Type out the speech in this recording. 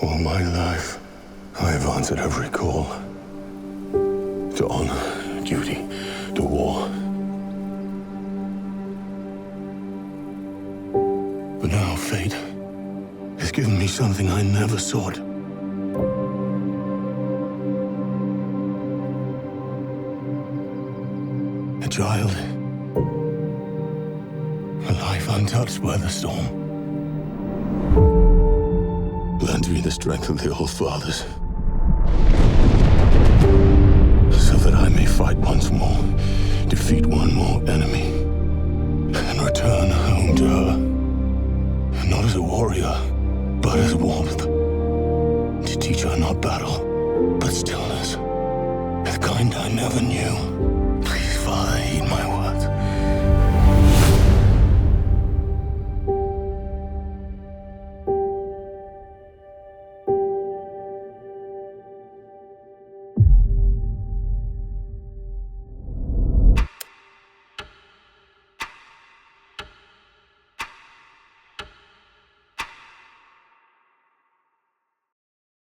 All my life, I have answered every call. To honor, duty, to war. But now fate has given me something I never sought. A child. A life untouched by the storm. Lend me the strength of the old fathers, so that I may fight once more, defeat one more enemy.